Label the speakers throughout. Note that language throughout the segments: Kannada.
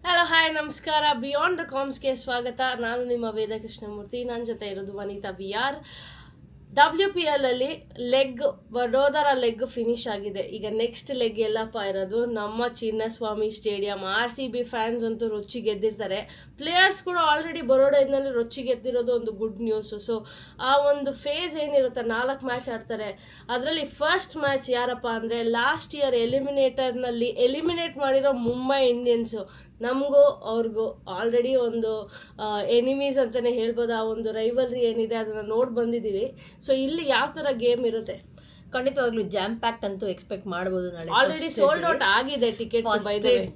Speaker 1: ಹಲೋ ಹಾಯ್ ನಮಸ್ಕಾರ. ಬಿಯಾಂಡ್ ದ ಕಾಮ್ಸ್ಗೆ ಸ್ವಾಗತ. ನಾನು ನಿಮ್ಮ ವೇದ ಕೃಷ್ಣಮೂರ್ತಿ. ನನ್ನ ಜೊತೆ ಇರೋದು ವನಿತಾ ವಿಆರ್. WPL ಅಲ್ಲಿ ವಡೋದರ ಲೆಗ್ ಫಿನಿಶ್ ಆಗಿದೆ. ಈಗ ನೆಕ್ಸ್ಟ್ ಲೆಗ್ ಎಲ್ಲಪ್ಪ ಇರೋದು ನಮ್ಮ ಚಿನ್ನಸ್ವಾಮಿ ಸ್ಟೇಡಿಯಂ. RCB ಫ್ಯಾನ್ಸ್ ಅಂತೂ ರೊಚ್ಚಿ ಗೆದ್ದಿರ್ತಾರೆ. ಪ್ಲೇಯರ್ಸ್ ಕೂಡ ಆಲ್ರೆಡಿ ಬರೋಡಾದಲ್ಲಿ ರೊಚ್ಚಿ ಗೆದ್ದಿರೋದು ಒಂದು ಗುಡ್ ನ್ಯೂಸ್. ಸೊ ಆ ಒಂದು ಫೇಸ್ ಏನಿರುತ್ತೆ, 4 ಮ್ಯಾಚ್ ಆಡ್ತಾರೆ. ಅದರಲ್ಲಿ ಫಸ್ಟ್ ಮ್ಯಾಚ್ ಯಾರಪ್ಪ ಅಂದರೆ ಲಾಸ್ಟ್ ಇಯರ್ ಎಲಿಮಿನೇಟರ್ನಲ್ಲಿ ಎಲಿಮಿನೇಟ್ ಮಾಡಿರೋ ಮುಂಬೈ ಇಂಡಿಯನ್ಸು. ನಮಗೂ ಅವ್ರಿಗೂ ಆಲ್ರೆಡಿ ಒಂದು ಎನಿಮೀಸ್ ಅಂತಲೇ ಹೇಳ್ಬೋದು. ಆ ಒಂದು ರೈವಲ್ರಿ ಏನಿದೆ ಅದನ್ನು ನೋಡಿ ಬಂದಿದ್ದೀವಿ. ಸೊ ಇಲ್ಲಿ ಯಾವ ಥರ ಗೇಮ್ ಇರುತ್ತೆ
Speaker 2: ಖಂಡಿತವಾಗ್ಲೂ ಜಾಮ್ ಪ್ಯಾಕ್ಟ್ ಅಂತೂ ಎಕ್ಸ್ಪೆಕ್ಟ್ ಮಾಡಬಹುದು.
Speaker 1: ಆಲ್ರೆಡಿ ಸೋಲ್ಡ್ ಔಟ್ ಆಗಿದೆ ಟಿಕೆಟ್ಸ್.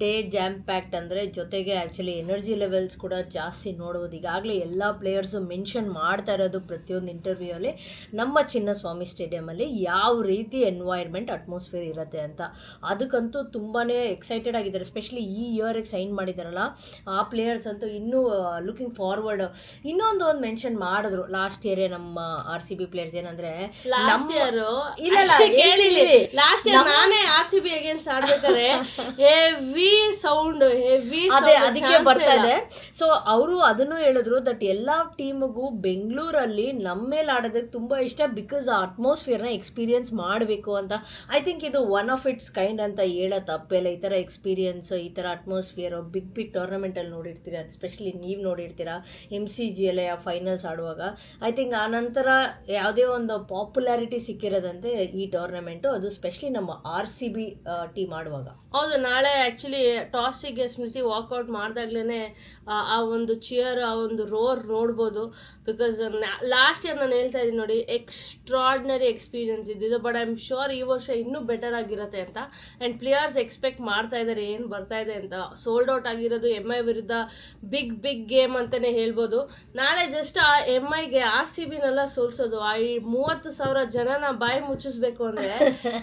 Speaker 2: ಡೇ ಜಾಮ್ ಪ್ಯಾಕ್ಟ್ ಅಂದ್ರೆ ಜೊತೆಗೆ ಆಕ್ಚುಲಿ ಎನರ್ಜಿ ಲೆವೆಲ್ಸ್ ಕೂಡ ಜಾಸ್ತಿ ನೋಡಬಹುದು. ಈಗಾಗಲೇ ಎಲ್ಲಾ ಪ್ಲೇಯರ್ಸ್ ಮೆನ್ಷನ್ ಮಾಡ್ತಾ ಇರೋದು ಪ್ರತಿಯೊಂದು ಇಂಟರ್ವ್ಯೂ ಅಲ್ಲಿ ನಮ್ಮ ಚಿನ್ನಸ್ವಾಮಿ ಸ್ಟೇಡಿಯಂ ಅಲ್ಲಿ ಯಾವ ರೀತಿ ಎನ್ವೈರ್ಮೆಂಟ್ ಅಟ್ಮಾಸ್ಫಿಯರ್ ಇರುತ್ತೆ ಅಂತ. ಅದಕ್ಕಂತೂ ತುಂಬಾನೇ ಎಕ್ಸೈಟೆಡ್ ಆಗಿದ್ದಾರೆ. ಎಸ್ಪೆಷಲಿ ಈ ಇಯರ್ ಸೈನ್ ಮಾಡಿದಾರಲ್ಲ ಆ ಪ್ಲೇಯರ್ಸ್ ಅಂತೂ ಇನ್ನೂ ಲುಕಿಂಗ್ ಫಾರ್ವರ್ಡ್. ಇನ್ನೊಂದು ಮೆನ್ಷನ್ ಮಾಡಿದ್ರು ಲಾಸ್ಟ್ ಇಯರ್ ನಮ್ಮ RCB ಪ್ಲೇಯರ್ಸ್ ಏನಂದ್ರೆ
Speaker 1: ಲಾಸ್ಟ್ ಇಯರ್ ನಾನೇ RCB ಅಗೇನ್ಸ್ಟ್ ಆಡ್ಬೇಕಾದ್ರೆ ಹೆವಿ ಸೌಂಡ್
Speaker 2: ಅದಕ್ಕೆ ಬರ್ತಾ ಇದೆ. ಸೊ ಅವರು ಅದನ್ನು ಹೇಳಿದ್ರು ದಟ್ ಎಲ್ಲಾ ಟೀಮ್ಗೂ ಬೆಂಗಳೂರಲ್ಲಿ ನಮ್ಮ ಮೇಲೆ ಆಡೋದಕ್ಕೆ ತುಂಬಾ ಇಷ್ಟ, ಬಿಕಾಸ್ ಆ ಅಟ್ಮಾಸ್ಫಿಯರ್ ನ ಎಕ್ಸ್ಪೀರಿಯನ್ಸ್ ಮಾಡಬೇಕು ಅಂತ. ಐ ಥಿಂಕ್ ಇದು ಒನ್ ಆಫ್ ಇಟ್ಸ್ ಕೈಂಡ್ ಅಂತ ಹೇಳೋ ತಪ್ಪೆಲ್ಲ. ಈ ತರ ಎಕ್ಸ್ಪೀರಿಯನ್ಸ್, ಈ ತರ ಅಟ್ಮಾಸ್ಫಿಯರ್ ಬಿಗ್ ಟೂರ್ನಮೆಂಟ್ ಅಲ್ಲಿ ನೋಡಿರ್ತೀರಾ, ಎಸ್ಪೆಷಲಿ ನೀವು ನೋಡಿರ್ತೀರಾ MCG ಎಲ್ಲ ಫೈನಲ್ಸ್ ಆಡುವಾಗ. ಐ ಥಿಂಕ್ ಆ ನಂತರ ಯಾವುದೇ ಒಂದು ಪಾಪ್ಯುಲಾರಿಟಿ ಸಿಕ್ಕಿರೋದಂತೆ ಈ ಟೂರ್ನಮೆಂಟ್, ಅದು ಸ್ಪೆಷಲಿ ನಮ್ಮ RCB ಟೀಮ್ ಆಡುವಾಗ.
Speaker 1: ಹೌದು, ನಾಳೆ ಆಕ್ಚುಲಿ ಟಾಸಿಗೆ ಸ್ಮೃತಿ ವಾಕ್ಔಟ್ ಮಾಡ್ದಾಗ್ಲೇನೆ ಆ ಒಂದು ಚಿಯರ್, ಆ ಒಂದು ರೋರ್ ನೋಡ್ಬೋದು. ಬಿಕಾಸ್ ಲಾಸ್ಟ್ ಇಯರ್ ನಾನು ಹೇಳ್ತಾ ಇದ್ದೀನಿ ನೋಡಿ, ಎಕ್ಸ್ಟ್ರಾರ್ಡಿನರಿ ಎಕ್ಸ್ಪೀರಿಯನ್ಸ್ ಇದ್ದಿದ್ದು. ಬಟ್ ಐ ಆಮ್ ಶೋರ್ ಈ ವರ್ಷ ಇನ್ನೂ ಬೆಟರ್ ಆಗಿರುತ್ತೆ ಅಂತ. ಆ್ಯಂಡ್ ಪ್ಲೇಯರ್ಸ್ ಎಕ್ಸ್ಪೆಕ್ಟ್ ಮಾಡ್ತಾ ಇದ್ದಾರೆ ಏನು ಬರ್ತಾ ಇದೆ ಅಂತ. ಸೋಲ್ಡ್ ಔಟ್ ಆಗಿರೋದು MI ವಿರುದ್ಧ ಬಿಗ್ ಗೇಮ್ ಅಂತಲೇ ಹೇಳ್ಬೋದು. ನಾಳೆ ಜಸ್ಟ್ ಆ MIಗೆ RCBನೆಲ್ಲ ಸೋಲ್ಸೋದು, ಆ 30,000 ಜನನ ಬಾಯಿ ಮುಚ್ಚಿಸ್ಬೇಕು ಅಂದರೆ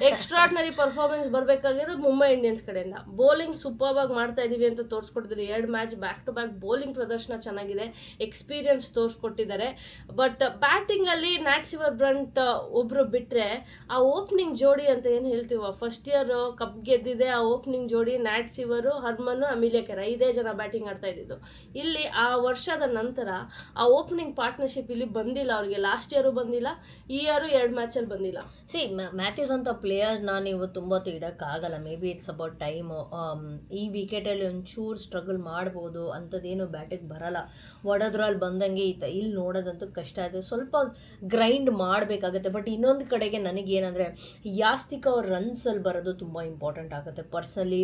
Speaker 1: ಎಕ್ಸ್ಟ್ರಾರ್ಡಿನರಿ ಪರ್ಫಾರ್ಮೆನ್ಸ್ ಬರಬೇಕಾಗಿರೋದು ಮುಂಬೈ ಇಂಡಿಯನ್ಸ್ ಕಡೆಯಿಂದ. ಬೌಲಿಂಗ್ ಸೂಪರ್ ಆಗಿ ಮಾಡ್ತಾ ಇದೀವಿ ಅಂತ ತೋರಿಸ್ಕೊಟ್ಟಿದ್ರು. 2 match back to back bowling ಪ್ರದರ್ಶನ ಚೆನ್ನಾಗಿದೆ, ಎಕ್ಸ್ಪೀರಿಯನ್ಸ್ ತೋರಿಸ್ಕೊಟ್ಟಿದ್ದಾರೆ. ಬಟ್ ಬ್ಯಾಟಿಂಗ್ ಅಲ್ಲಿ ನ್ಯಾಟ್ ಸಿವರ್ ಬ್ರಂಟ್ ಒಬ್ರು ಬಿಟ್ರೆ ಆ ಓಪನಿಂಗ್ ಜೋಡಿ ಅಂತ ಏನು ಹೇಳ್ತೀವ, ಫಸ್ಟ್ ಇಯರ್ ಕಪ್ ಗೆದ್ದಿದೆ ಆ ಓಪನಿಂಗ್ ಜೋಡಿ ನ್ಯಾಟ್ ಸಿವರ್, ಹರ್ಮನ್, ಅಮಿಲಿಯಾ ಕೆರ, 5 ಜನ ಬ್ಯಾಟಿಂಗ್ ಆಡ್ತಾ ಇದ್ದಿದ್ದು. ಇಲ್ಲಿ ಆ ವರ್ಷದ ನಂತರ ಆ ಓಪನಿಂಗ್ ಪಾರ್ಟ್ನರ್ಶಿಪ್ ಇಲ್ಲಿ ಬಂದಿಲ್ಲ ಅವ್ರಿಗೆ. ಲಾಸ್ಟ್ ಇಯರು ಬಂದಿಲ್ಲ, ಈ ಇಯರು 2 ಮ್ಯಾಚಲ್ಲಿ ಬಂದಿಲ್ಲ.
Speaker 2: ಮ್ಯಾಥ್ಯೂಸ್ ಅಂತ ಪ್ಲೇಯರ್ನ ನೀವು ತುಂಬ ಇಡೋಕ್ಕಾಗಲ್ಲ. Maybe it's about time. ಈ ವಿಕೆಟಲ್ಲಿ ಒಂಚೂರು ಸ್ಟ್ರಗಲ್ ಮಾಡ್ಬೋದು, ಅಂಥದ್ದೇನು ಬ್ಯಾಟಿಗೆ ಬರಲ್ಲ. ವಡೋದ್ರಲ್ಲಿ ಬಂದಂಗೆ ಇಲ್ಲಿ ನೋಡೋದಂತೂ ಕಷ್ಟ ಇದೆ, ಸ್ವಲ್ಪ ಗ್ರೈಂಡ್ ಮಾಡಬೇಕಾಗತ್ತೆ. ಬಟ್ ಇನ್ನೊಂದು ಕಡೆಗೆ ನನಗೇನಂದರೆ ಯಾಸ್ತಿಕ್ ಅವ್ರ ರನ್ಸಲ್ಲಿ ಬರೋದು ತುಂಬ ಇಂಪಾರ್ಟೆಂಟ್ ಆಗುತ್ತೆ ಪರ್ಸನಲಿ.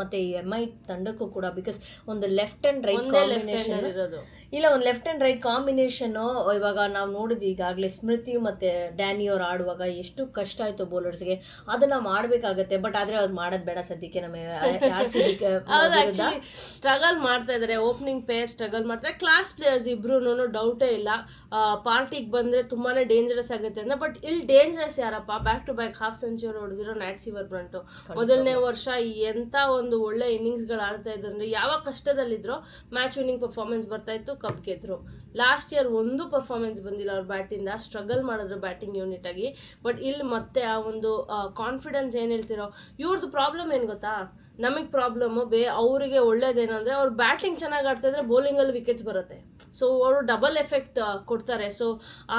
Speaker 2: ಮತ್ತು MI ತಂಡಕ್ಕೂ ಕೂಡ, ಬಿಕಾಸ್ ಒಂದು ಲೆಫ್ಟ್ ಆ್ಯಂಡ್ ರೈಟ್ ಕಾಂಬಿನೇಷನ್ ಇರೋದು ಇಲ್ಲ, ಒಂದು ಲೆಫ್ಟ್ ಆ್ಯಂಡ್ ರೈಟ್ ಕಾಂಬಿನೇಷನ್ನು ಇವಾಗ ನಾವು ನೋಡಿದ್ವಿ. ಈಗಾಗಲೇ ಸ್ಮೃತಿ ಮತ್ತು ಡ್ಯಾನಿ ಅವ್ರು ಆಡುವಾಗ ಎಷ್ಟು ಕಷ್ಟ ಆಯಿತು ಬೌಲರ್ಸ್ಗೆ, ಅದನ್ನು ಮಾಡಬೇಕಾಗತ್ತೆ. ಬಟ್ ಆದರೆ ಅದು ಮಾಡೋದು ಬೇಡ ಸದ್ಯಕ್ಕೆ. ನಮ್ಮ
Speaker 1: ಸ್ಟ್ರಗಲ್ ಮಾಡ್ತಾ ಇದ್ದಾರೆ, ಓಪನಿಂಗ್ ಪೇರ್ ಸ್ಟ್ರಗಲ್ ಮಾಡ್ತಾರೆ. ಕ್ಲಾಸ್ ಪ್ಲೇಯರ್ಸ್ ಇಬ್ರು, ಡೌಟೇ ಇಲ್ಲ. ಪಾರ್ಟಿಗೆ ಬಂದರೆ ತುಂಬಾ ಡೇಂಜರಸ್ ಆಗುತ್ತೆ ಅಂತ. ಬಟ್ ಇಲ್ಲಿ ಡೇಂಜರಸ್ ಯಾರಪ್ಪ, back to back half century ಹೊಡೆದಿರೋ ನ್ಯಾಟ್ ಸಿವರ್ ಬ್ರಂಟು. ಮೊದಲನೇ ವರ್ಷ ಎಂಥ ಒಂದು ಒಳ್ಳೆ ಇನ್ನಿಂಗ್ಸ್ಗಳು ಆಡ್ತಾ ಇದ್ರು ಅಂದರೆ, ಯಾವ ಕಷ್ಟದಲ್ಲಿದ್ರು ಮ್ಯಾಚ್ ವಿನ್ನಿಂಗ್ ಪರ್ಫಾರ್ಮೆನ್ಸ್ ಬರ್ತಾ ಇತ್ತು, ಕಪ್ ಗೆದ್ರು. ಲಾಸ್ಟ್ ಇಯರ್ ಒಂದು ಪರ್ಫಾರ್ಮೆನ್ಸ್ ಬಂದಿಲ್ಲ ಅವ್ರ ಬ್ಯಾಟಿಂದ, ಸ್ಟ್ರಗಲ್ ಮಾಡಿದ್ರು ಬ್ಯಾಟಿಂಗ್ ಯೂನಿಟ್ ಆಗಿ. ಬಟ್ ಇಲ್ಲಿ ಮತ್ತೆ ಆ ಒಂದು ಕಾನ್ಫಿಡೆನ್ಸ್ ಏನು ಹೇಳ್ತಿರೋ, ಇವ್ರದ್ದು ಪ್ರಾಬ್ಲಮ್ ಏನು ಗೊತ್ತಾ, ನಮಗೆ ಪ್ರಾಬ್ಲಮ್ಮು ಅವರಿಗೆ ಒಳ್ಳೇದೇನಂದರೆ ಅವ್ರು ಬ್ಯಾಟಿಂಗ್ ಚೆನ್ನಾಗಿ ಆಡ್ತಾ ಇದ್ರೆ ಬೌಲಿಂಗಲ್ಲಿ ವಿಕೆಟ್ಸ್ ಬರುತ್ತೆ. ಸೊ ಅವರು ಡಬಲ್ ಎಫೆಕ್ಟ್ ಕೊಡ್ತಾರೆ. ಸೊ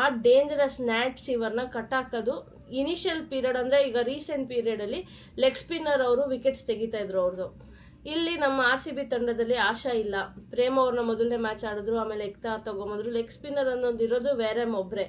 Speaker 1: ಆ ಡೇಂಜರಸ್ ನ್ಯಾಟ್ ಸಿವರ್ನ ಕಟ್ಟಾಕೋದು ಇನಿಷಿಯಲ್ ಪೀರಿಯಡ್ ಅಂದರೆ ಈಗ ರೀಸೆಂಟ್ ಪೀರಿಯಡಲ್ಲಿ ಲೆಗ್ ಸ್ಪಿನ್ನರ್ ಅವರು ವಿಕೆಟ್ಸ್ ತೆಗಿತಾ ಇದ್ರು ಅವ್ರದ್ದು. ಇಲ್ಲಿ ನಮ್ಮ RCB ತಂಡದಲ್ಲಿ ಆಶಾ ಇಲ್ಲ. ಪ್ರೇಮ್ ಅವ್ರನ್ನ ಮೊದಲನೇ ಮ್ಯಾಚ್ ಆಡಿದ್ರು, ಆಮೇಲೆ ಎಕ್ತಾರ್ ತಗೊಂಬಂದ್ರು. ಲೆಗ್ ಸ್ಪಿನ್ನರ್ ಅನ್ನೋದು ಇರೋದು ಬೇರೆ ಒಬ್ರೆ,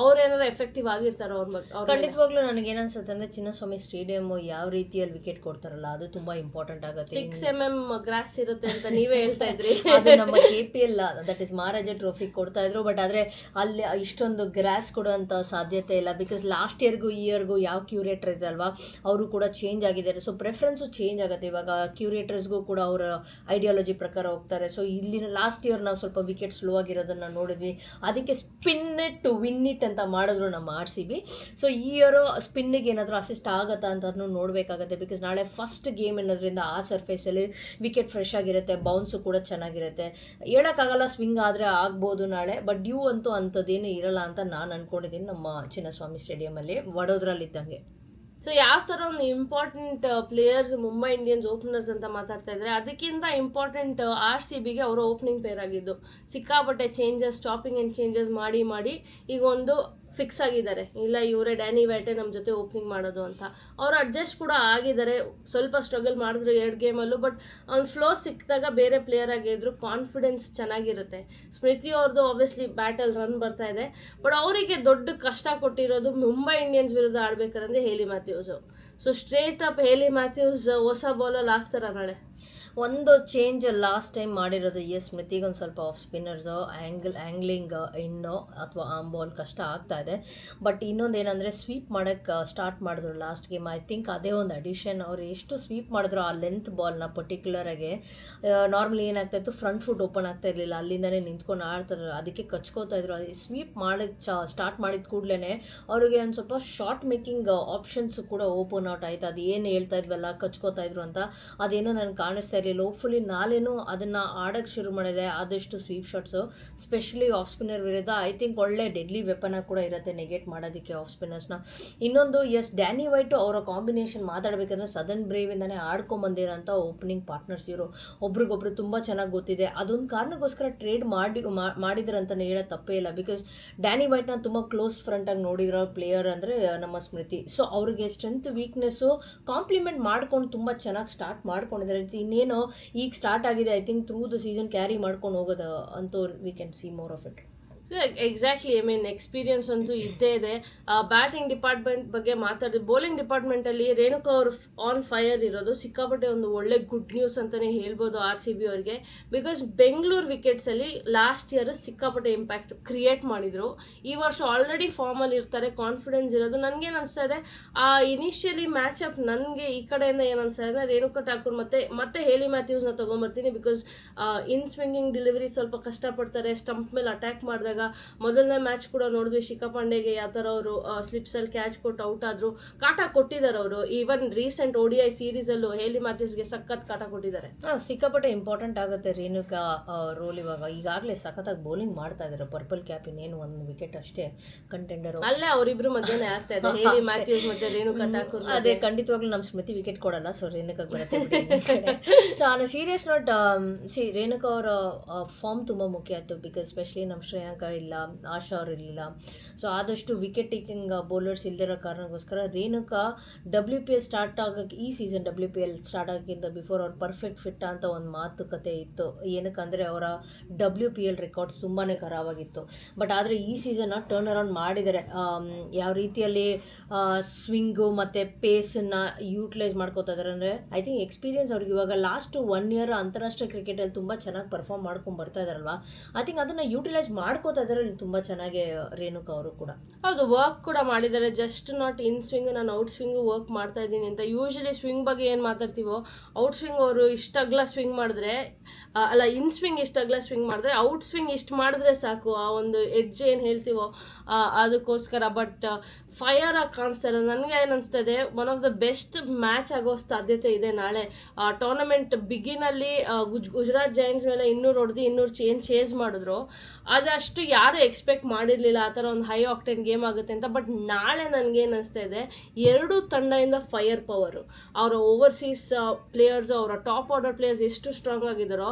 Speaker 1: ಅವ್ರೇನಾರ ಎಫೆಕ್ಟಿವ್ ಆಗಿರ್ತಾರ ಅವ್ರ ಬಗ್ಗೆ.
Speaker 2: ಖಂಡಿತವಾಗ್ಲೂ ನನಗೇನನ್ಸುತ್ತೆ ಅಂದ್ರೆ ಚಿನ್ನಸ್ವಾಮಿ ಸ್ಟೇಡಿಯಂ ಯಾವ ರೀತಿಯಲ್ಲಿ ವಿಕೆಟ್ ಕೊಡ್ತಾರಲ್ಲ ಅದು ತುಂಬಾ ಇಂಪಾರ್ಟೆಂಟ್ ಆಗುತ್ತೆ.
Speaker 1: 6 mm ಗ್ರಾಸ್ ಇರುತ್ತೆ ಅಂತ ನೀವೇ ಹೇಳ್ತಾ ಇದ್ರಿ.
Speaker 2: ಅದು ನಮ್ಮ KPL that is Maharaja trophy ಕೊಡ್ತಾ ಇದ್ರು. ಬಟ್ ಆದ್ರೆ ಅಲ್ಲಿ ಇಷ್ಟೊಂದು ಗ್ರಾಸ್ ಕೊಡುವಂತ ಸಾಧ್ಯತೆ ಇಲ್ಲ. ಬಿಕಾಸ್ ಲಾಸ್ಟ್ ಇಯರ್ಗೂ ಈ ಇಯರ್ಗೂ ಯಾವ ಕ್ಯೂರೇಟರ್ ಇದ್ರಲ್ವಾ ಅವರು ಕೂಡ ಚೇಂಜ್ ಆಗಿದ್ದಾರೆ. ಸೊ ಪ್ರೆಫರೆನ್ಸು ಚೇಂಜ್ ಆಗುತ್ತೆ. ಇವಾಗ ಕ್ಯೂರೇಟರ್ ಕೂಡ ಅವರ ಐಡಿಯಾಲಜಿ ಪ್ರಕಾರ ಹೋಗ್ತಾರೆ. ಸೊ ಇಲ್ಲಿನ ಲಾಸ್ಟ್ ಇಯರ್ ನಾವು ಸ್ವಲ್ಪ ವಿಕೆಟ್ ಸ್ಲೋ ಆಗಿರೋದನ್ನ ನೋಡಿದ್ವಿ, ಅದಕ್ಕೆ spin it to win it ಅಂತ ಮಾಡಿದ್ರು ನಮ್ಮ RCB. ಸೊ ಈ ಇಯರ್ ಸ್ಪಿನ್ನಿಗೆ ಏನಾದರೂ ಅಸಿಸ್ಟ್ ಆಗತ್ತಾ ಅಂತ ನೋಡಬೇಕಾಗತ್ತೆ. ಬಿಕಾಸ್ ನಾಳೆ ಫಸ್ಟ್ ಗೇಮ್ ಅನ್ನೋದ್ರಿಂದ ಆ ಸರ್ಫೇಸಲ್ಲಿ ವಿಕೆಟ್ ಫ್ರೆಶ್ ಆಗಿರುತ್ತೆ, ಬೌನ್ಸು ಕೂಡ ಚೆನ್ನಾಗಿರುತ್ತೆ. ಹೇಳೋಕ್ಕಾಗಲ್ಲ, ಸ್ವಿಂಗ್ ಆದರೆ ಆಗ್ಬೋದು ನಾಳೆ. ಬಟ್ ಡ್ಯೂ ಅಂತೂ ಅಂಥದ್ದೇನು ಇರಲ್ಲ ಅಂತ ನಾನು ಅನ್ಕೊಂಡಿದ್ದೀನಿ ನಮ್ಮ ಚಿನ್ನಸ್ವಾಮಿ ಸ್ಟೇಡಿಯಂ ಅಲ್ಲಿ, ವಡೋದ್ರಲ್ಲಿ ಇದ್ದಂಗೆ.
Speaker 1: ಸೊ ಯಾವ ಥರ ಒಂದು important players Mumbai Indians openers ಅಂತ ಮಾತಾಡ್ತಾ ಇದ್ದಾರೆ, ಅದಕ್ಕಿಂತ ಇಂಪಾರ್ಟೆಂಟ್ RCBಗೆ ಅವರು ಓಪನಿಂಗ್ ಪೇರ್ ಆಗಿದ್ದು. ಸಿಕ್ಕಾಪಟ್ಟೆ ಚೇಂಜಸ್, ಚಾಪಿಂಗ್ ಆ್ಯಂಡ್ ಚೇಂಜಸ್ ಮಾಡಿ ಈಗ ಒಂದು ಫಿಕ್ಸ್ ಆಗಿದ್ದಾರೆ, ಇಲ್ಲ ಇವರೇ ಡ್ಯಾನಿ ವೈಟೆ ನಮ್ಮ ಜೊತೆ ಓಪನಿಂಗ್ ಮಾಡೋದು ಅಂತ. ಅವರು ಅಡ್ಜಸ್ಟ್ ಕೂಡ ಆಗಿದ್ದಾರೆ, ಸ್ವಲ್ಪ ಸ್ಟ್ರಗಲ್ ಮಾಡಿದ್ರು 2 ಗೇಮಲ್ಲೂ. ಬಟ್ ಅವ್ನು ಫ್ಲೋ ಸಿಕ್ಕಿದಾಗ ಬೇರೆ ಪ್ಲೇಯರ್ ಆಗಿದ್ರು ಕಾನ್ಫಿಡೆನ್ಸ್ ಚೆನ್ನಾಗಿರುತ್ತೆ. ಸ್ಮೃತಿ ಅವ್ರದ್ದು ಆಬ್ವಿಯಸ್ಲಿ ಬ್ಯಾಟಲ್ ರನ್ ಬರ್ತಾ ಇದೆ, ಬಟ್ ಅವರಿಗೆ ದೊಡ್ಡ ಕಷ್ಟ ಕೊಟ್ಟಿರೋದು ಮುಂಬೈ ಇಂಡಿಯನ್ಸ್ ವಿರುದ್ಧ ಆಡ್ಬೇಕಾದ್ರೆ Hayley Matthews. So straight up Hayley Matthews ಹೊಸ ಬಾಲಲ್ಲಿ ಆಗ್ತಾರ ನಾಳೆ.
Speaker 2: ಒಂದು ಚೇಂಜ್ ಲಾಸ್ಟ್ ಟೈಮ್ ಮಾಡಿರೋದು, ಸ್ಮೃತಿಗೆ ಒಂದು ಸ್ವಲ್ಪ ಆಫ್ ಸ್ಪಿನ್ನರ್ಸು ಆ್ಯಂಗ್ಲಿಂಗ್ ಇನ್ನೋ ಅಥವಾ ಆಮ್ ಬಾಲ್ ಕಷ್ಟ ಆಗ್ತಾ ಇದೆ. ಬಟ್ ಇನ್ನೊಂದು ಏನಂದರೆ ಸ್ವೀಪ್ ಮಾಡೋಕ್ಕೆ ಸ್ಟಾರ್ಟ್ ಮಾಡಿದ್ರು ಲಾಸ್ಟ್ ಗೇಮ್. ಐ ಥಿಂಕ್ ಅದೇ ಒಂದು ಅಡಿಷನ್. ಅವ್ರು ಎಷ್ಟು ಸ್ವೀಪ್ ಮಾಡಿದ್ರು ಆ ಲೆಂತ್ ಬಾಲ್ನ ಪರ್ಟಿಕ್ಯುಲರಾಗಿ. ನಾರ್ಮಲಿ ಏನಾಗ್ತಾಯಿತ್ತು, ಫ್ರಂಟ್ ಫುಟ್ ಓಪನ್ ಆಗ್ತಾ ಇರಲಿಲ್ಲ, ಅಲ್ಲಿಂದನೇ ನಿಂತ್ಕೊಂಡು ಆಡ್ತಾರೆ, ಅದಕ್ಕೆ ಕಚ್ಕೋತಾ ಇದ್ರು. ಸ್ವೀಪ್ ಸ್ಟಾರ್ಟ್ ಮಾಡಿದ ಕೂಡಲೇ ಅವ್ರಿಗೆ ಒಂದು ಸ್ವಲ್ಪ ಶಾರ್ಟ್ ಮೇಕಿಂಗ್ ಆಪ್ಷನ್ಸು ಕೂಡ ಓಪನ್ ಔಟ್ ಆಯಿತು. ಅದು ಏನು ಹೇಳ್ತಾ ಇದ್ವಲ್ಲ ಕಚ್ಕೋತಾ ಇದ್ರು ಅಂತ, ಅದೇನೋ ನನಗೆ ಕಾಣಿಸ್ತಾ ಇರಲಿಲ್ಲ. ಹೋಪ್ಫುಲಿ ನಾಳೆನೂ ಅದನ್ನು ಆಡೋಕ್ಕೆ ಶುರು ಮಾಡಿದೆ. ಆದಷ್ಟು sweep shots specially off spinner ವಿರುದ್ಧ ಐ ಥಿಂಕ್ ಒಳ್ಳೆ ಡೆಡ್ಲಿ ವೆಪನ್ ಕೂಡ ಇರುತ್ತೆ ನೆಗೆಟ್ ಮಾಡೋದಕ್ಕೆ ಆಫ್ ಸ್ಪಿನ್ನರ್ಸ್ನ. ಇನ್ನೊಂದು ಡ್ಯಾನಿ ವೈಟು ಅವರ ಕಾಂಬಿನೇಷನ್ ಮಾತಾಡಬೇಕಂದ್ರೆ ಸದರ್ನ್ ಬ್ರೇವಿಂದನೇ ಆಡ್ಕೊಂಬಂದಿರೋಂಥ ಓಪನಿಂಗ್ ಪಾರ್ಟ್ನರ್ಸ್ ಇವರು. ಒಬ್ರಿಗೊಬ್ರು ತುಂಬ ಚೆನ್ನಾಗಿ ಗೊತ್ತಿದೆ. ಅದೊಂದು ಕಾರಣಕ್ಕೋಸ್ಕರ ಟ್ರೇಡ್ ಮಾಡಿದ್ರಂತಲೇ ಹೇಳೋದು ತಪ್ಪೇ ಇಲ್ಲ. ಬಿಕಾಸ್ ಡ್ಯಾನಿ ವೈಟ್ನ ತುಂಬ ಕ್ಲೋಸ್ ಫ್ರಂಟಾಗಿ ನೋಡಿರೋ ಪ್ಲೇಯರ್ ಅಂದರೆ ನಮ್ಮ ಸ್ಮೃತಿ. ಸೊ ಅವ್ರಿಗೆ ಸ್ಟ್ರೆಂತ್ ವೀಕ್ನೆಸ್ಸು ಕಾಂಪ್ಲಿಮೆಂಟ್ ಮಾಡ್ಕೊಂಡು ತುಂಬ ಚೆನ್ನಾಗಿ ಸ್ಟಾರ್ಟ್ ಮಾಡ್ಕೊಂಡಿದ್ದಾರೆ. ಇನ್ನೇನು ಈಗ ಸ್ಟಾರ್ಟ್ ಆಗಿದೆ, I think through the season carry ಮಾಡ್ಕೊಂಡು ಹೋಗೋದು ಅಂತೂ we can see more of it.
Speaker 1: Exactly, I mean experience ಅಂತೂ ಇದ್ದೇ ಇದೆ. ಬ್ಯಾಟಿಂಗ್ ಡಿಪಾರ್ಟ್ಮೆಂಟ್ ಬಗ್ಗೆ ಮಾತಾಡಿದ್ರೆ, ಬೌಲಿಂಗ್ ಡಿಪಾರ್ಟ್ಮೆಂಟಲ್ಲಿ ರೇಣುಕಾ ಅವರು ಆನ್ ಫೈರ್ ಇರೋದು ಸಿಕ್ಕಾಪಟ್ಟೆ ಒಂದು ಒಳ್ಳೆ ಗುಡ್ ನ್ಯೂಸ್ ಅಂತಲೇ ಹೇಳ್ಬೋದು RCB ಅವ್ರಿಗೆ. ಬಿಕಾಸ್ ಬೆಂಗಳೂರು ವಿಕೆಟ್ಸಲ್ಲಿ ಲಾಸ್ಟ್ ಇಯರ್ ಸಿಕ್ಕಾಪಟ್ಟೆ ಇಂಪ್ಯಾಕ್ಟ್ ಕ್ರಿಯೇಟ್ ಮಾಡಿದರು. ಈ ವರ್ಷ ಆಲ್ರೆಡಿ ಫಾರ್ಮಲ್ಲಿ ಇರ್ತಾರೆ, ಕಾನ್ಫಿಡೆನ್ಸ್ ಇರೋದು. ನನಗೇನು ಅನಿಸ್ತಾ ಇದೆ, ಆ ಇನಿಷಿಯಲಿ ಮ್ಯಾಚ್ ಅಪ್ ನನಗೆ ಈ ಕಡೆಯಿಂದ ಏನು ಅನಿಸ್ತಾ ಇದೆ, ರೇಣುಕಾ ಠಾಕೂರ್ ಮತ್ತೆ ಹೇಲಿ ಮ್ಯಾಥ್ಯೂಸ್ನ ತೊಗೊಂಬರ್ತೀನಿ. ಬಿಕಾಸ್ ಇನ್ ಸ್ವಿಂಗಿಂಗ್ ಡೆಲಿವರಿ ಸ್ವಲ್ಪ ಕಷ್ಟಪಡ್ತಾರೆ, ಸ್ಟಂಪ್ ಮೇಲೆ ಅಟ್ಯಾಕ್ ಮಾಡಿದಾಗ. ಮೊದಲನೇ ಮ್ಯಾಚ್ ಕೂಡ ನೋಡಿದ್ವಿ ಶಿಖಾ ಪಾಂಡೆಗೆ ಯಾವ ಥರ ಅವರು ಸ್ಲಿಪ್ಸಲ್ಲಿ ಕ್ಯಾಚ್ ಕೊಟ್ಟು ಔಟ್ ಆದ್ರು, ಕಾಟ ಕೊಟ್ಟಿದ್ದಾರೆ ಅವರು. ಈವನ್ ರೀಸೆಂಟ್ ODI ಸೀರೀಸಲ್ಲೂ ಹೇಲಿ ಮ್ಯಾಥ್ಯೂಸ್ಗೆ ಸಖತ್ ಕಾಟ ಕೊಟ್ಟಿದ್ದಾರೆ.
Speaker 2: ಸಿಕ್ಕಾಪಟ್ಟೆ ಇಂಪಾರ್ಟೆಂಟ್ ಆಗುತ್ತೆ ರೇಣುಕಾ ರೋಲ್. ಈಗಾಗಲೇ ಸಖತ್ತಾಗಿ ಬೌಲಿಂಗ್ ಮಾಡ್ತಾ ಇದ್ದಾರೆ. ಪರ್ಪಲ್ ಕ್ಯಾಪ್ ಇನ್ನೇನು 1 ವಿಕೆಟ್ ಅಷ್ಟೇ ಕಂಟೆಂಡರ್.
Speaker 1: ಅಲ್ಲೇ ಅವರಿಬ್ರು ಮಧ್ಯೆ ಆಗ್ತಾ ಇದೆ, ಹೇಲಿ ಮ್ಯಾಥ್ಯೂಸ್ ಮತ್ತೆ ರೇಣುಕಾ ಠಾಕೂರ್.
Speaker 2: ಅದೇ ಖಂಡಿತವಾಗ್ಲೂ ನಮ್ಮ ಸ್ಮೃತಿ ವಿಕೆಟ್ ಕೊಡಲ್ಲ, ಸೊ ರೇಣುಕಾಗೆ ಬರುತ್ತೆ. So on serious note, Renuka ಅವರ ಫಾರ್ಮ್ ತುಂಬ ಮುಖ್ಯ ಆಯಿತು. ಬಿಕಾಸ್ ಸ್ಪೆಷಲಿ ನಮ್ಮ ಶ್ರೇಯಾಂಕ ಇಲ್ಲ, ಆಶಾ ಅವ್ರು ಇರಲಿಲ್ಲ. ಸೊ ಆದಷ್ಟು ವಿಕೆಟ್ ಟೇಕಿಂಗ್ ಬೌಲರ್ಸ್ ಇಲ್ದಿರೋ ಕಾರಣಕ್ಕೋಸ್ಕರ ರೇಣುಕಾ WPL ಸ್ಟಾರ್ಟ್ ಆಗೋಕ್ಕೆ, ಈ ಸೀಸನ್ WPL ಸ್ಟಾರ್ಟ್ ಆಗೋಕ್ಕಿಂತ ಬಿಫೋರ್ ಅವ್ರು ಪರ್ಫೆಕ್ಟ್ ಫಿಟ್ ಅಂತ ಒಂದು ಮಾತುಕತೆ ಇತ್ತು. ಏನಕ್ಕಂದರೆ ಅವರ WPL ರೆಕಾರ್ಡ್ಸ್ ತುಂಬಾ ಖರಾಬಾಗಿತ್ತು. ಬಟ್ ಆದರೆ ಈ ಸೀಸನ್ನ ಟರ್ನ್ ಅರೌಂಡ್ ಮಾಡಿದ್ದಾರೆ. ಯಾವ ರೀತಿಯಲ್ಲಿ ಸ್ವಿಂಗು ಮತ್ತು ಪೇಸನ್ನು ಯೂಟಿಲೈಸ್ ಮಾಡ್ಕೋತಾ ಇದ್ದಾರೆ ಅಂದರೆ, ಐ ಥಿಂಕ್ ಎಕ್ಸ್ಪೀರಿಯನ್ಸ್ ಅವ್ರಿಗೆ ಇವಾಗ ಲಾಸ್ಟ್ 1 ಇಯರ್ ಅಂತಾರಾಷ್ಟ್ರೀಯ ಕ್ರಿಕೆಟಲ್ಲಿ ತುಂಬ ಚೆನ್ನಾಗಿ ಪರ್ಫಾರ್ಮ್ ಮಾಡ್ಕೊಂಡು ಬರ್ತಾ ಇದ್ದಾರಲ್ವ, ಐ ಥಿಂಕ್ ಅದನ್ನು ಯೂಟಿಲೈಸ್ ಮಾಡ್ಕೋತಾ ಇದ್ದಾರೆ ತುಂಬ ಚೆನ್ನಾಗಿ ರೇಣುಕಾ ಅವರು ಕೂಡ.
Speaker 1: ಹೌದು, ವರ್ಕ್ ಕೂಡ ಮಾಡಿದ್ದಾರೆ. ಜಸ್ಟ್ ನಾಟ್ ಇನ್ ಸ್ವಿಂಗ್, ನಾನು ಔಟ್ ಸ್ವಿಂಗು ವರ್ಕ್ ಮಾಡ್ತಾ ಇದ್ದೀನಿ ಅಂತ. ಯೂಶಲಿ ಸ್ವಿಂಗ್ ಬಗ್ಗೆ ಏನು ಮಾತಾಡ್ತೀವೋ, ಔಟ್ ಸ್ವಿಂಗ್ ಅವರು ಇಷ್ಟಾಗಲ ಸ್ವಿಂಗ್ ಮಾಡಿದ್ರೆ, ಅಲ್ಲ ಇನ್ ಸ್ವಿಂಗ್ ಇಷ್ಟಾಗಲ ಸ್ವಿಂಗ್ ಮಾಡಿದ್ರೆ, ಔಟ್ ಸ್ವಿಂಗ್ ಇಷ್ಟು ಮಾಡಿದ್ರೆ ಸಾಕು, ಆ ಒಂದು ಎಡ್ಜ್ ಏನು ಹೇಳ್ತೀವೋ ಅದಕ್ಕೋಸ್ಕರ. ಬಟ್ ಫೈರ್ ಆಗಿ ಕಾಣಿಸ್ತಾ ಇರೋದು ನನಗೆ ಏನು ಅನಿಸ್ತಾ ಇದೆ, one of the best match ಆಗೋ ಸಾಧ್ಯತೆ ಇದೆ ನಾಳೆ. ಟೂರ್ನಮೆಂಟ್ ಬಿಗಿನಲ್ಲಿ ಗುಜರಾತ್ ಜೈಂಟ್ಸ್ ಮೇಲೆ 200 ಹೊಡೆದು 200 ಚೇಸ್ ಮಾಡಿದ್ರು. ಅದಷ್ಟು ಯಾರು ಎಕ್ಸ್ಪೆಕ್ಟ್ ಮಾಡಿರಲಿಲ್ಲ ಆ ಥರ ಒಂದು ಹೈ ಆಕ್ಟೇನ್ ಗೇಮ್ ಆಗುತ್ತೆ ಅಂತ. ಬಟ್ ನಾಳೆ ನನಗೇನು ಅನಿಸ್ತಾ ಇದೆ, 2 ತಂಡದಿಂದ ಫೈರ್ ಪವರು, ಅವರ ಓವರ್ಸೀಸ್ ಪ್ಲೇಯರ್ಸು, ಅವರ ಟಾಪ್ ಆರ್ಡರ್ ಪ್ಲೇಯರ್ಸ್ ಎಷ್ಟು ಸ್ಟ್ರಾಂಗ್ ಆಗಿದ್ದಾರೋ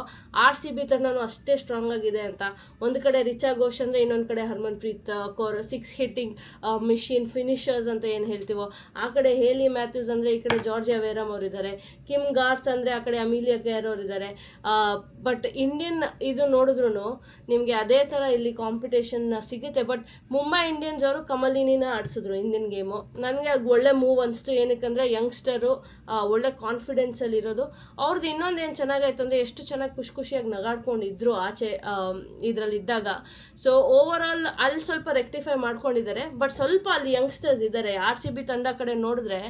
Speaker 1: RCB ತಂಡನೂ ಅಷ್ಟೇ ಸ್ಟ್ರಾಂಗ್ ಆಗಿದೆ ಅಂತ. ಒಂದು ಕಡೆ ರಿಚಾ ಘೋಷ್ ಅಂದರೆ, ಇನ್ನೊಂದು ಕಡೆ ಹರ್ಮನ್ಪ್ರೀತ್ ಕೌರ್ 6 ಹಿಟ್ಟಿಂಗ್ ಮಿಷಿನ್ ಫಿನಿಷರ್ಸ್ ಅಂತ ಏನು ಹೇಳ್ತೀವೋ, ಆ ಕಡೆ ಹೇಲಿ ಮ್ಯಾಥ್ಯೂಸ್ ಅಂದರೆ ಈ ಕಡೆ ಜಾರ್ಜಿಯಾ ವೇರಮ್ ಅವರಿದ್ದಾರೆ, ಕಿಮ್ ಗಾರ್ತ್ ಅಂದರೆ ಆ ಕಡೆ ಅಮಿಲಿಯಾ ಕೇರ್ ಅವರಿದ್ದಾರೆ. ಬಟ್ ಇಂಡಿಯನ್ ಇದು ನೋಡಿದ್ರು ನಿಮಗೆ ಅದೇ ಥರ ಇಲ್ಲಿ ಕಾಂಪಿಟೇಷನ್ ಸಿಗುತ್ತೆ. ಬಟ್ ಮುಂಬೈ ಇಂಡಿಯನ್ಸ್ ಅವರು ಕಮಲಿನಿನ ಆಡಿಸಿದ್ರು ಹಿಂದಿನ ಗೇಮು. ನನಗೆ ಅದು ಒಳ್ಳೆ ಮೂವ್ ಅನಿಸ್ತು. ಏನಕ್ಕಂದರೆ ಯಂಗ್ಸ್ಟರು ಒಳ್ಳೆ ಕಾನ್ಫಿಡೆನ್ಸಲ್ಲಿ ಇರೋದು. ಅವ್ರದ್ದು ಇನ್ನೊಂದು ಏನು ಚೆನ್ನಾಗಾಯ್ತು ಅಂದರೆ, ಎಷ್ಟು ಚೆನ್ನಾಗಿ ಖುಷಿಯಾಗಿ ನಗಾಡ್ಕೊಂಡಿದ್ರು ಆಚೆ ಇದರಲ್ಲಿದ್ದಾಗ. ಸೊ ಓವರ್ ಆಲ್ ಅಲ್ಲಿ ಸ್ವಲ್ಪ ರೆಕ್ಟಿಫೈ ಮಾಡ್ಕೊಂಡಿದ್ದಾರೆ. ಬಟ್ ಸ್ವಲ್ಪ ಅಲ್ಲಿ ಯಂಗ್ಸ್ಟರ್ಸ್ ಇದ್ದಾರೆ. RCB ತಂಡ ಕಡೆ ನೋಡಿದ್ರೆ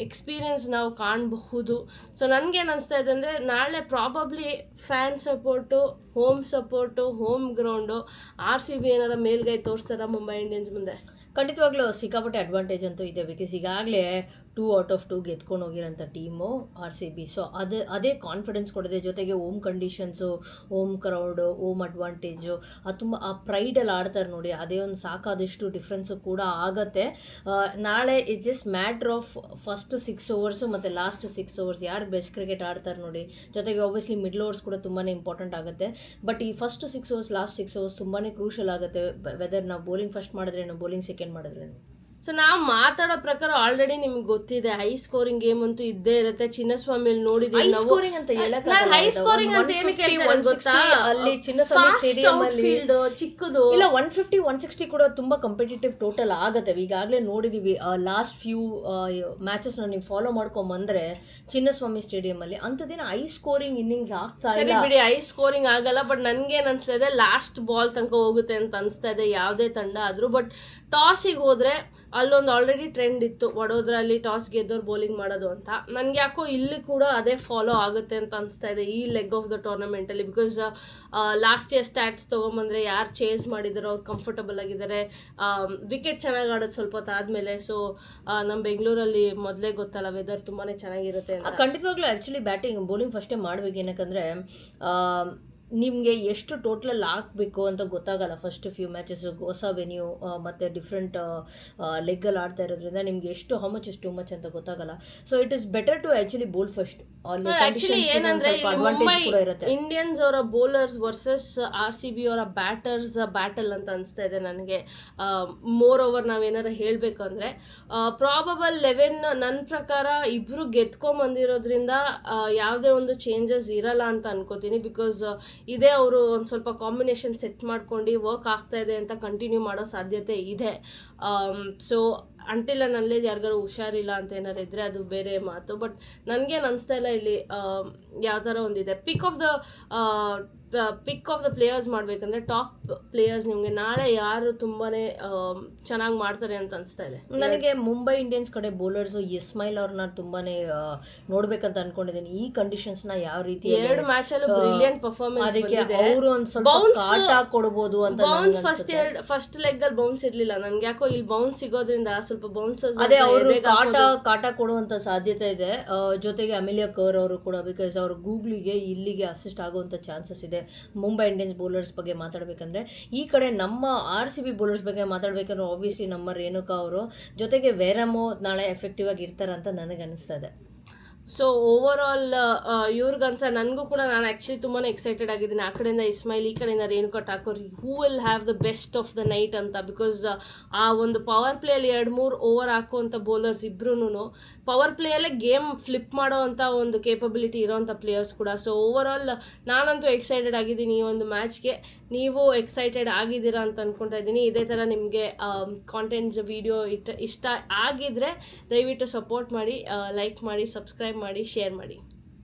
Speaker 1: ಎಕ್ಸ್ಪೀರಿಯನ್ಸ್ ನಾವು ಕಾಣಬಹುದು. ಸೊ ನನಗೇನು ಅನಿಸ್ತಾ ಇದೆ ಅಂದರೆ, ನಾಳೆ probably fan support, home ground, RCB ಏನಾರ ಮೇಲ್ಗೈ ತೋರಿಸ್ತಾರ ಮುಂಬೈ ಇಂಡಿಯನ್ಸ್ ಮುಂದೆ?
Speaker 2: ಖಂಡಿತವಾಗ್ಲೂ ಸಿಕ್ಕಾಪಟ್ಟೆ ಅಡ್ವಾಂಟೇಜ್ ಅಂತೂ ಇದೆ. ಬಿಕಾಸ್ ಈಗಾಗಲೇ 2 out of 2 ಗೆದ್ಕೊಂಡು ಹೋಗಿರೋಂಥ ಟೀಮು RCB. ಸೊ ಅದೇ ಕಾನ್ಫಿಡೆನ್ಸ್ ಕೊಡಿದೆ. ಜೊತೆಗೆ home conditions, home crowd, home advantage, ಅದು ತುಂಬ ಆ ಪ್ರೈಡಲ್ಲಿ ಆಡ್ತಾರೆ ನೋಡಿ, ಅದೇ ಒಂದು ಸಾಕಾದಷ್ಟು ಡಿಫ್ರೆನ್ಸು ಕೂಡ ಆಗತ್ತೆ. ನಾಳೆ it's just matter of first 6 overs ಮತ್ತು ಲಾಸ್ಟ್ 6 ಓವರ್ಸ್ ಯಾರು ಬೆಸ್ಟ್ ಕ್ರಿಕೆಟ್ ಆಡ್ತಾರೆ ನೋಡಿ. ಜೊತೆಗೆ ಆಬ್ವಿಯಸ್ಲಿ ಮಿಡ್ಲ್ ಓವರ್ಸ್ ಕೂಡ ತುಂಬಾ ಇಂಪಾರ್ಟೆಂಟ್ ಆಗುತ್ತೆ. ಬಟ್ ಈ ಫಸ್ಟ್ 6 ಓವರ್ಸ್ ಲಾಸ್ಟ್ 6 ಓವರ್ಸ್ ತುಂಬಾ ಕ್ರೂಷಲ್ ಆಗುತ್ತೆ, ವೆದರ್ ನಾವು ಬೌಲಿಂಗ್ ಫಸ್ಟ್ ಮಾಡಿದ್ರೇನು ಬೌಲಿಂಗ್ ಸೆಕೆಂಡ್ ಮಾಡಿದ್ರೇನು.
Speaker 1: ಸೊ ನಾವು ಮಾತಾಡೋ ಪ್ರಕಾರ ಆಲ್ರೆಡಿ ನಿಮ್ಗೆ ಗೊತ್ತಿದೆ, ಹೈ ಸ್ಕೋರಿಂಗ್ ಗೇಮ್ ಅಂತೂ ಇದ್ದೇ ಇರುತ್ತೆ. ಚಿನ್ನಸ್ವಾಮಿಯಲ್ಲಿ ನೋಡಿದೀವಿ ನಾವು. ಹೈ ಸ್ಕೋರಿಂಗ್ ಅಂತ ಏನಕ್ಕೆ ಹೇಳ್ತಾರೆ ಗೊತ್ತಾ,
Speaker 2: ಅಲ್ಲಿ ಚಿನ್ನಸ್ವಾಮಿ ಸ್ಟೇಡಿಯಂ ಅಲ್ಲಿ
Speaker 1: ಫೀಲ್ಡ್ ಚಿಕ್ಕದು
Speaker 2: ಇಲ್ಲ 150 160 ಕೂಡ ತುಂಬಾ ಕಾಂಪಿಟೇಟಿವ್ ಟೋಟಲ್ ಆಗತ್ತೆ. ಈಗಾಗಲೇ ನೋಡಿದೀವಿ ಲಾಸ್ಟ್ ಫ್ಯೂ ಮ್ಯಾಚಸ್ ನೀವು ಫಾಲೋ ಮಾಡ್ಕೊಂಡ್ ಬಂದ್ರೆ ಚಿನ್ನಸ್ವಾಮಿ ಸ್ಟೇಡಿಯಂ ಅಲ್ಲಿ ಅಂಥದ್ದೇನು ಹೈ ಸ್ಕೋರಿಂಗ್ ಇನ್ನಿಂಗ್ಸ್ ಆಗ್ತಾ ಇಲ್ಲ.
Speaker 1: ಬಿಡಿ, ಹೈ ಸ್ಕೋರಿಂಗ್ ಆಗಲ್ಲ, ಬಟ್ ನನ್ಗೇನ್ ಅನ್ಸ್ತಾ ಇದೆ ಲಾಸ್ಟ್ ಬಾಲ್ ತನಕ ಹೋಗುತ್ತೆ ಅಂತ ಅನ್ಸ್ತಾ ಇದೆ ಯಾವುದೇ ತಂಡ ಆದ್ರೂ. ಬಟ್ ಟಾಸಿಗೆ ಹೋದ್ರೆ ಅಲ್ಲೊಂದು ಆಲ್ರೆಡಿ ಟ್ರೆಂಡ್ ಇತ್ತು, ವಡೋದ್ರಲ್ಲಿ ಟಾಸ್ ಗೆದ್ದವ್ರು ಬೌಲಿಂಗ್ ಮಾಡೋದು ಅಂತ. ನನ್ಗೆ ಯಾಕೋ ಇಲ್ಲಿ ಕೂಡ ಅದೇ ಫಾಲೋ ಆಗುತ್ತೆ ಅಂತ ಅನಿಸ್ತಾ ಇದೆ ಈ ಲೆಗ್ ಆಫ್ ದ ಟೂರ್ನಮೆಂಟಲ್ಲಿ. ಬಿಕಾಸ್ ಲಾಸ್ಟ್ ಇಯರ್ ಸ್ಟ್ಯಾಟ್ಸ್ ತೊಗೊಂಬಂದ್ರೆ ಯಾರು ಚೇಸ್ ಮಾಡಿದಾರೋ ಅವ್ರು ಕಂಫರ್ಟಬಲ್ ಆಗಿದ್ದಾರೆ, ವಿಕೆಟ್ ಚೆನ್ನಾಗಿ ಆಡೋದು ಸ್ವಲ್ಪ ಹೊತ್ತಾದ್ಮೇಲೆ. ಸೊ ನಮ್ಮ ಬೆಂಗಳೂರಲ್ಲಿ ಮೊದಲೇ ಗೊತ್ತಲ್ಲ ವೆದರ್ ತುಂಬಾ ಚೆನ್ನಾಗಿರುತ್ತೆ ಅಂತ.
Speaker 2: ಖಂಡಿತವಾಗ್ಲೂ ಆ್ಯಕ್ಚುಲಿ ಬೌಲಿಂಗ್ ಫಸ್ಟೇ ಮಾಡ್ಬೇಕು. ಏನಕ್ಕಂದ್ರೆ ನಿಮಗೆ ಎಷ್ಟು ಟೋಟಲಲ್ಲಿ ಹಾಕಬೇಕು ಅಂತ ಗೊತ್ತಾಗಲ್ಲ. ಫಸ್ಟ್ ಫ್ಯೂ ಮ್ಯಾಚಸ್ ಹೊಸ ವೆನ್ಯೂ ಮತ್ತು ಡಿಫ್ರೆಂಟ್ ಲೆಗ್ಗಲ್ಲಿ ಆಡ್ತಾ ಇರೋದ್ರಿಂದ ನಿಮ್ಗೆ ಎಷ್ಟು how much is too much ಅಂತ ಗೊತ್ತಾಗಲ್ಲ. So it is better to actually bowl first.
Speaker 1: Actually ಏನಂದ್ರೆ ಇಂಡಿಯನ್ಸ್ ಅವರ ಬೌಲರ್ಸ್ ವರ್ಸಸ್ RCB ಅವರ ಬ್ಯಾಟರ್ಸ್ ಬ್ಯಾಟಲ್ ಅಂತ ಅನಿಸ್ತಾ ಇದೆ ನನಗೆ. ಮೋರ್ ಓವರ್ ನಾವೇನಾರ ಹೇಳಬೇಕು ಅಂದರೆ ಪ್ರಾಬಬಲ್ 11 ನನ್ನ ಪ್ರಕಾರ ಇಬ್ರು ಗೆದ್ಕೊಂಬಂದಿರೋದ್ರಿಂದ ಯಾವುದೇ ಒಂದು ಚೇಂಜಸ್ ಇರಲ್ಲ ಅಂತ ಅನ್ಕೋತೀನಿ. ಬಿಕಾಸ್ ಇದೇ ಅವರು ಒಂದು ಸ್ವಲ್ಪ ಕಾಂಬಿನೇಷನ್ ಸೆಟ್ ಮಾಡ್ಕೊಂಡು ವರ್ಕ್ ಆಗ್ತಾ ಇದೆ ಅಂತ ಕಂಟಿನ್ಯೂ ಮಾಡೋ ಸಾಧ್ಯತೆ ಇದೆ. ಸೊ ಅಂಟಿಲ್ಲ ನಲ್ಲೇ ಯಾರಿಗಾರು ಹುಷಾರಿಲ್ಲ ಅಂತ ಏನಾರು ಇದ್ರೆ ಅದು ಬೇರೆ ಮಾತು. ಬಟ್ ನನಗೇನು ಅನಿಸ್ತಾ ಇಲ್ಲ ಇಲ್ಲಿ ಯಾವ ಥರ ಒಂದಿದೆ ಪಿಕ್ ಆಫ್ ದ ಪ್ಲೇಯರ್ಸ್ ಮಾಡಬೇಕಂದ್ರೆ ಟಾಪ್ ಪ್ಲೇಯರ್ಸ್ ನಿಮಗೆ ನಾಳೆ ಯಾರು ತುಂಬಾನೇ ಚೆನ್ನಾಗಿ ಮಾಡ್ತಾರೆ ಅಂತ ಅನಿಸ್ತಾ ಇದೆ
Speaker 2: ನನಗೆ. ಮುಂಬೈ ಇಂಡಿಯನ್ಸ್ ಕಡೆ ಬೌಲರ್ಸ್ ಇಸ್ಮಾಯಿಲ್ ಅವ್ರನ್ನ ತುಂಬಾನೇ ನೋಡ್ಬೇಕಂತ ಅನ್ಕೊಂಡಿದ್ದೀನಿ. ಈ ಕಂಡೀಷನ್ಸ್ ನ ಯಾವ ರೀತಿ
Speaker 1: 2 ಮ್ಯಾಚ್ ಅಲ್ಲೂ ಬ್ರಿಲಿಯಂಟ್ ಪರ್ಫಾರ್ಮೆನ್ಸ್,
Speaker 2: ಅದಕ್ಕೆ ಅವರು ಒಂದು ಸ್ವಲ್ಪ ಕಾಟ ಕೊಡಬಹುದು ಅಂತ.
Speaker 1: ಬೌನ್ಸ್ ಫಸ್ಟ್ ಲೆಗ್ ಅಲ್ಲಿ ಬೌನ್ಸ್ ಇರ್ಲಿಲ್ಲ ನನ್ಗೆ, ಯಾಕೋ ಇಲ್ಲಿ ಬೌನ್ಸ್ ಸಿಗೋದ್ರಿಂದ ಸ್ವಲ್ಪ ಬೌನ್ಸರ್ಸ್
Speaker 2: ಅದೇ ಅವರು ಕಾಟ ಕೊಡುವಂತ ಸಾಧ್ಯತೆ ಇದೆ. ಜೊತೆಗೆ ಅಮಿಲಿಯಾ ಕರ್ ಅವರು ಕೂಡ, ಬಿಕಾಸ್ ಅವ್ರ ಗೂಗ್ಲಿಗೆ ಇಲ್ಲಿಗೆ ಅಸಿಸ್ಟ್ ಆಗುವಂತ ಚಾನ್ಸಸ್ ಇದೆ. ಮುಂಬೈ ಇಂಡಿಯನ್ಸ್ ಬೌಲರ್ಸ್ ಬಗ್ಗೆ ಮಾತಾಡ್ಬೇಕಂದ್ರೆ, ಈ ಕಡೆ ನಮ್ಮ RCB ಬೌಲರ್ಸ್ ಬಗ್ಗೆ ಮಾತಾಡ್ಬೇಕಂದ್ರೆ ಆಬ್ವಿಯಸ್ಲಿ ನಮ್ಮ ರೇಣುಕಾ ಅವರು, ಜೊತೆಗೆ ವೇರಮೋ ನಾಳೆ ಎಫೆಕ್ಟಿವ್ ಆಗಿ ಇರ್ತಾರಂತ ನನಗೆ ಅನಿಸ್ತಾ ಇದೆ.
Speaker 1: ಸೊ ಓವರ್ ಆಲ್ ಇವ್ರಿಗನ್ಸ ನನಗೂ ಕೂಡ ನಾನು ಆ್ಯಕ್ಚುಲಿ ತುಂಬಾ ಎಕ್ಸೈಟೆಡ್ ಆಗಿದ್ದೀನಿ. ಆ ಕಡೆಯಿಂದ ಇಸ್ಮಾಯಿಲ್, ಈ ಕಡೆಯಿಂದ Renuka Thakur, who will have the best of the night ಅಂತ. ಬಿಕಾಸ್ ಆ ಒಂದು ಪವರ್ ಪ್ಲೇಯಲ್ಲಿ 2-3 ಓವರ್ ಹಾಕುವಂಥ ಬೌಲರ್ಸ್ ಇಬ್ರು ಪವರ್ ಪ್ಲೇಯಲ್ಲೇ ಗೇಮ್ ಫ್ಲಿಪ್ ಮಾಡೋ ಅಂಥ ಒಂದು ಕೇಪಬಿಲಿಟಿ ಇರೋವಂಥ ಪ್ಲೇಯರ್ಸ್ ಕೂಡ. ಸೊ ಓವರ್ ಆಲ್ ನಾನಂತೂ ಎಕ್ಸೈಟೆಡ್ ಆಗಿದ್ದೀನಿ ಈ ಒಂದು ಮ್ಯಾಚ್ಗೆ. ನೀವು ಎಕ್ಸೈಟೆಡ್ ಆಗಿದ್ದೀರಾ ಅಂತ ಅನ್ಕೊತಾ ಇದ್ದೀನಿ. ಇದೇ ಥರ ನಿಮಗೆ ಕಾಂಟೆಂಟ್ಸ್ ವಿಡಿಯೋ ಇಷ್ಟ ಆಗಿದ್ರೆ ದಯವಿಟ್ಟು ಸಪೋರ್ಟ್ ಮಾಡಿ, ಲೈಕ್ ಮಾಡಿ, ಸಬ್ಸ್ಕ್ರೈಬ್ ಮಾಡಿ, ಶೇರ್ ಮಾಡಿ.